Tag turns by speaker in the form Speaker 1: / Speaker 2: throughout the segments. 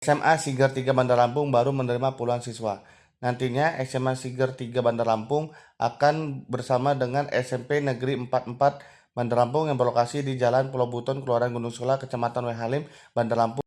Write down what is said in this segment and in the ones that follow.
Speaker 1: SMA Siger 3 Bandar Lampung baru menerima puluhan siswa. Nantinya SMA Siger 3 Bandar Lampung akan bersama dengan SMP Negeri 44 Bandar Lampung yang berlokasi di Jalan Pulau Buton, Kelurahan Gunung Sula, Kecamatan Wehalim, Bandar Lampung.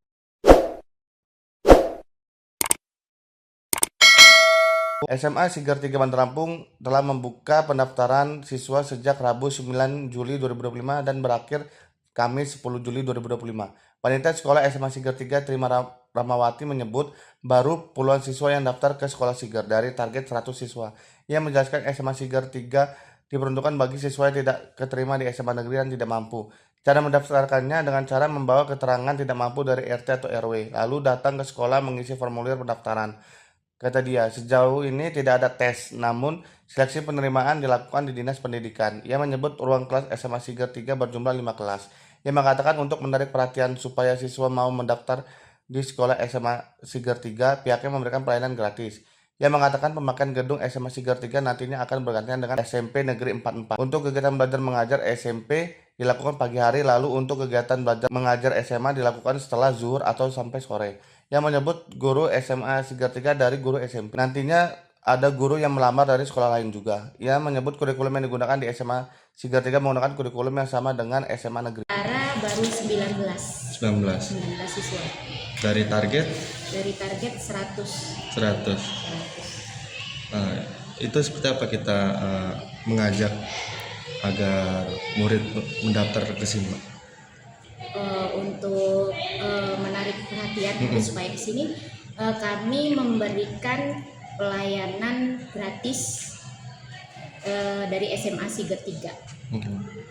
Speaker 1: SMA Siger 3 Bandar Lampung telah membuka pendaftaran siswa sejak Rabu 9 Juli 2025 dan berakhir Kamis 10 Juli 2025. Panitia Sekolah SMA Siger 3 Trima Ramawati menyebut baru puluhan siswa yang daftar ke sekolah Siger dari target 100 siswa. Ia menjelaskan SMA Siger 3 diperuntukkan bagi siswa yang tidak keterima di SMA negeri dan tidak mampu. Cara mendaftarkannya dengan cara membawa keterangan tidak mampu dari RT atau RW, lalu datang ke sekolah mengisi formulir pendaftaran. Kata dia, sejauh ini tidak ada tes, namun seleksi penerimaan dilakukan di Dinas Pendidikan. Ia menyebut ruang kelas SMA Siger 3 berjumlah 5 kelas. Ia mengatakan untuk menarik perhatian supaya siswa mau mendaftar di sekolah SMA Siger 3, pihaknya memberikan pelayanan gratis. Ia mengatakan pemakaian gedung SMA Siger 3 nantinya akan bergantian dengan SMP Negeri 44. Untuk kegiatan belajar mengajar SMP dilakukan pagi hari, lalu untuk kegiatan belajar mengajar SMA dilakukan setelah zuhur atau sampai sore. Yang menyebut guru SMA Siger 3 dari guru SMP. Nantinya ada guru yang melamar dari sekolah lain juga. Ia menyebut kurikulum yang digunakan di SMA Siger 3 menggunakan kurikulum yang sama dengan SMA negeri.
Speaker 2: Baru 19 siswa.
Speaker 1: Dari target?
Speaker 2: Dari target 100.
Speaker 1: 100. Itu seperti apa kita mengajak agar murid mendaftar ke sini, Pak?
Speaker 2: Untuk menarik perhatian supaya di sini kami memberikan pelayanan gratis dari SMA Siger 3.